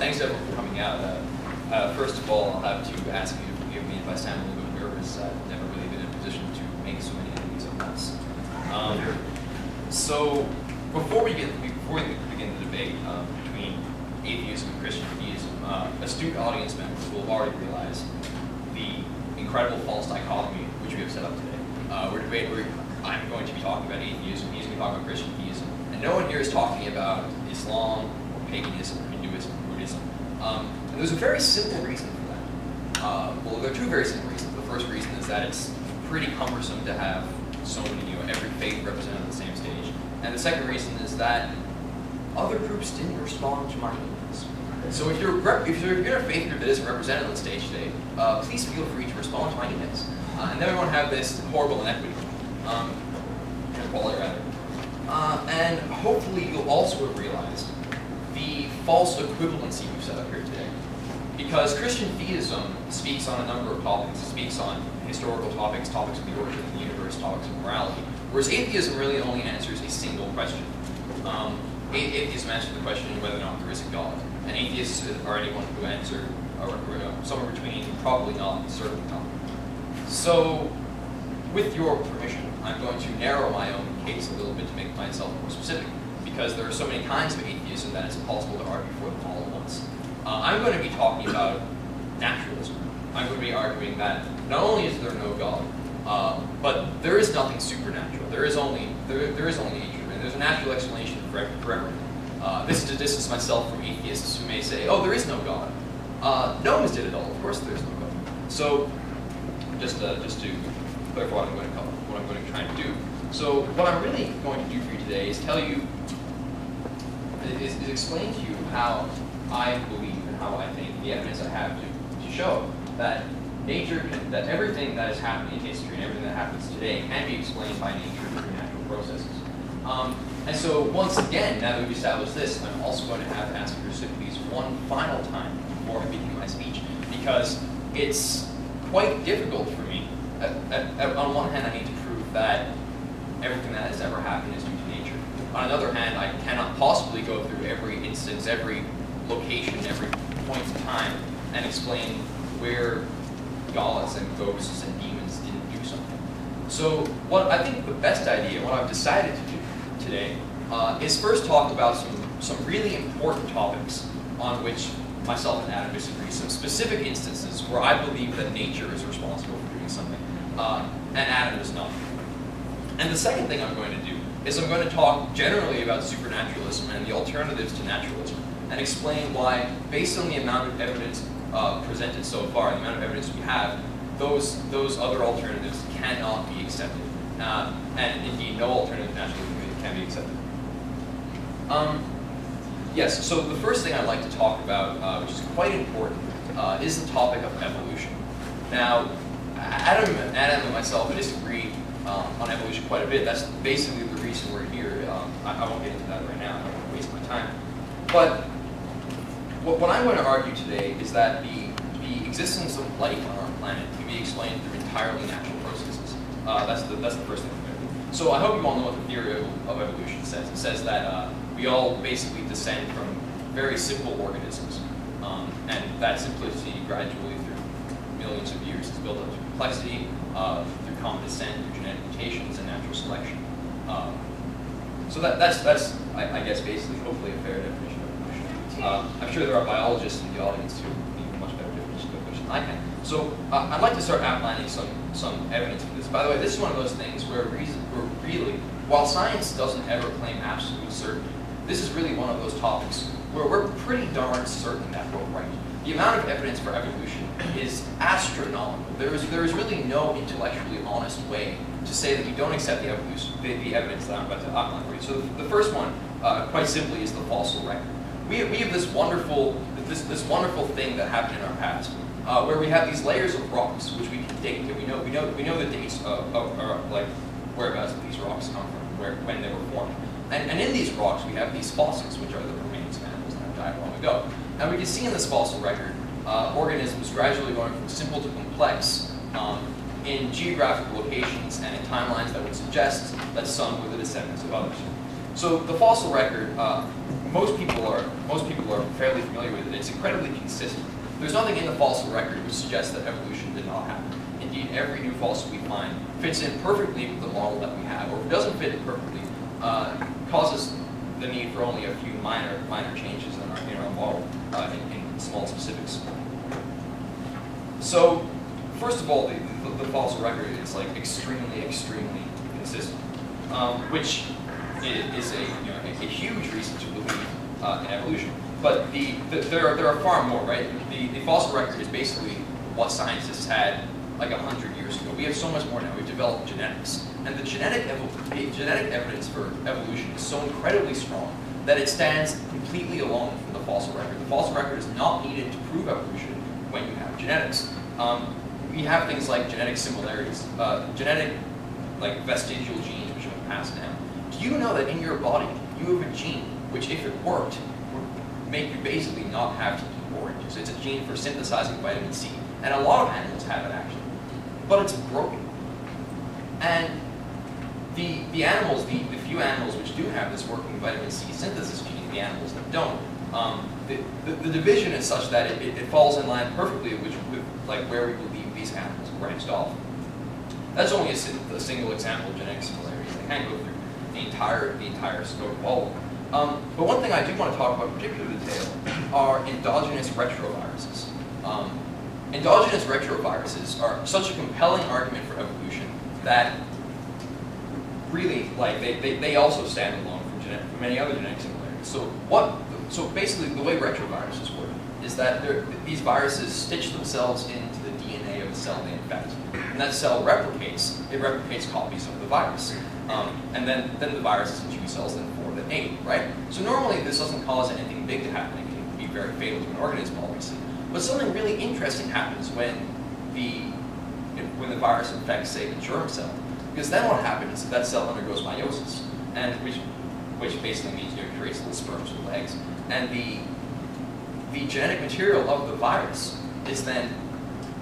thanks everyone for coming out. First of all, I'll have to ask you to forgive me if I sound a little bit nervous. I've never really been in a position to make so many enemies at once. So before we begin the debate between atheism and Christian theism, astute audience members will have already realized the incredible false dichotomy which we have set up today. I'm going to be talking about atheism, he's going to be talking about Christian theism, and no one here is talking about Islam, or paganism, or Hinduism, or Buddhism. And there's a very simple reason for that. Well, there are two very simple reasons. The first reason is that it's pretty cumbersome to have so many, every faith represented on the same stage. And the second reason is that other groups didn't respond to my emails. So if you're in a faith group that isn't represented on the stage today, please feel free to respond to my emails. And then we won't have this horrible inequity. Inequality, rather. And hopefully you'll also have realized the false equivalency we've set up here today. Because Christian theism speaks on a number of topics. It speaks on historical topics, topics of the origin of the universe, topics of morality. Whereas atheism really only answers a single question. Atheism answers the question whether or not there is a God. And atheists are anyone who answer somewhere between probably not and certainly not. So, with your permission, I'm going to narrow my own case a little bit to make myself more specific, because there are so many kinds of atheism that it's impossible to argue for them all at once. I'm going to be talking about naturalism. I'm going to be arguing that not only is there no God, but there is nothing supernatural. There is only nature, and there's a natural explanation for everything. This is to distance myself from atheists who may say, "Oh, there is no God." No one did it all. Of course, there is no God. So, just to clarify what I'm going to try and do. So, what I'm really going to do for you today is tell you, is explain to you how I believe and how I think the evidence I have to show that nature, that everything that has happened in history and everything that happens today can be explained by nature through natural processes. And so, once again, now that we've established this, I'm also going to have to ask you to sit please one final time before I begin my speech, because it's quite difficult for me. On one hand, I need to prove that everything that has ever happened is due to nature. On another hand, I cannot possibly go through every instance, every location, every point in time, and explain where gods and ghosts and demons didn't do something. So what I think the best idea, what I've decided to do today, is first talk about some really important topics on which myself and Adam disagree, some specific instances where I believe that nature is responsible for doing something, and Adam is not. And the second thing I'm going to do is I'm going to talk generally about supernaturalism and the alternatives to naturalism, and explain why, based on the amount of evidence presented so far, the amount of evidence we have, those other alternatives cannot be accepted. And indeed, no alternative to naturalism can be accepted. Yes, so the first thing I'd like to talk about, which is quite important, is the topic of evolution. Now, Adam and myself disagree on evolution quite a bit. That's basically the reason we're here. I won't get into that right now. I don't want to waste my time. But what I'm going to argue today is that the existence of life on our planet can be explained through entirely natural processes. That's the first thing we're going to do. So I hope you all know what the theory of evolution says. It says that we all basically descend from very simple organisms, and that simplicity gradually through millions of years is built up to complexity, through common descent, through genetic mutations, and natural selection. So that's I guess basically hopefully a fair definition of evolution. I'm sure there are biologists in the audience who need a much better definition of evolution than I can. So I'd like to start outlining some evidence for this. By the way, this is one of those things where really, while science doesn't ever claim absolute certainty, this is really one of those topics where we're pretty darn certain that we're right. The amount of evidence for evolution is astronomical. There is really no intellectually honest way to say that you don't accept the evidence that I'm about to outline for you. So the first one, quite simply, is the fossil record. We have this wonderful thing that happened in our past, where we have these layers of rocks which we can date, and we know the dates of like whereabouts these rocks come from, when they were formed. And in these rocks, we have these fossils, which are the remains of animals that have died long ago. And we can see in this fossil record organisms gradually going from simple to complex in geographic locations and in timelines that would suggest that some were the descendants of others. So the fossil record most people are fairly familiar with it. It's incredibly consistent. There's nothing in the fossil record which suggests that evolution did not happen. Indeed, every new fossil we find fits in perfectly with the model that we have, or if it doesn't fit it perfectly, causes the need for only a few minor changes in our model in small specifics. So, first of all, the fossil record is like extremely consistent, which is a huge reason to believe in evolution. But there are far more, right? The fossil record is basically what scientists had like 100 years ago. We have so much more now. We've developed genetics, and the genetic evidence for evolution is so incredibly strong that it stands completely alone from the fossil record. The fossil record is not needed to prove evolution when you have genetics. We have things like genetic similarities, genetic like vestigial genes which have passed down. Do you know that in your body you have a gene which, if it worked, would make you basically not have to eat oranges? It's a gene for synthesizing vitamin C, and a lot of animals have it actually, but it's broken. And the animals, the few animals which do have this working vitamin C synthesis gene, the animals that don't, the division is such that it falls in line perfectly with like where we believe these animals branched off. That's only a single example of genetic similarities. I can't go through the entire scope of all of them. But one thing I do want to talk about in particular detail are endogenous retroviruses. Endogenous retroviruses are such a compelling argument for evolution that really, like, they also stand alone from many other genetic similarities. So basically, the way retroviruses work is that these viruses stitch themselves into the DNA of the cell they infect, and that cell replicates. It replicates copies of the virus, and then the virus is in 2 cells, then 4, then 8, right? So normally this doesn't cause anything big to happen. It can be very fatal to an organism, obviously. But something really interesting happens when the virus infects, say, the germ cell, because then what happens is that cell undergoes meiosis, and which basically means it creates little sperms with legs, and the genetic material of the virus is then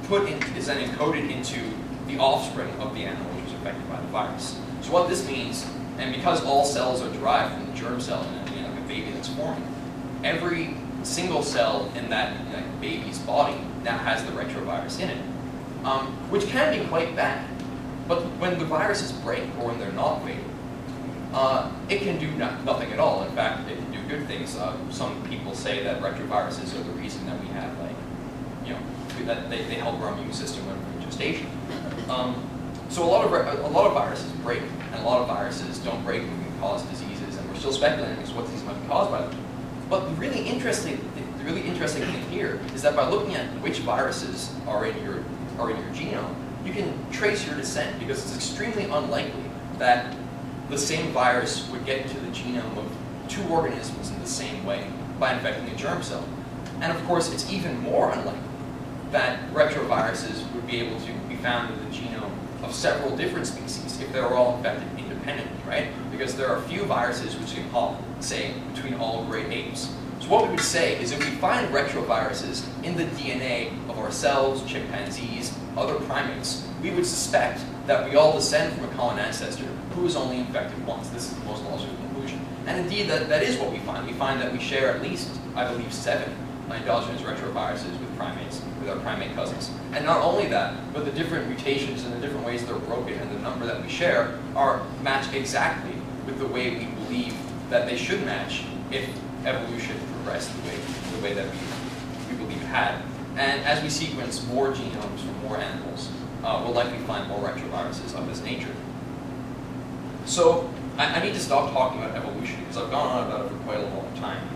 encoded into the offspring of the animal which was affected by the virus. So what this means, and because all cells are derived from the germ cell in like a baby that's forming, every single cell in that baby's body now has the retrovirus in it, which can be quite bad. But when the viruses break, or when they're not fatal, it can do nothing at all. In fact, it can do good things. Some people say that retroviruses are the reason that we have, that they help our immune system when we're in gestation. So a lot of viruses break, and a lot of viruses don't break and can cause diseases, and we're still speculating as to what disease might be caused by them. But the really interesting thing here is that by looking at which viruses are in your genome, you can trace your descent, because it's extremely unlikely that the same virus would get into the genome of 2 organisms in the same way by infecting a germ cell. And of course, it's even more unlikely that retroviruses would be able to be found in the genome of several different species if they were all infected independently, right? Because there are few viruses which can hop, say, between all great apes. So what we would say is if we find retroviruses in the DNA of ourselves, chimpanzees, other primates, we would suspect that we all descend from a common ancestor who was only infected once. This is the most logical conclusion. And indeed, that is what we find. We find that we share at least, I believe, 7 endogenous retroviruses with primates, with our primate cousins. And not only that, but the different mutations and the different ways they're broken and the number that we share are matched exactly with the way we believe that they should match if evolution progressed the way that we believe it had. And as we sequence more genomes from more animals, we'll likely find more retroviruses of this nature. So I need to stop talking about evolution because I've gone on about it for quite a long time.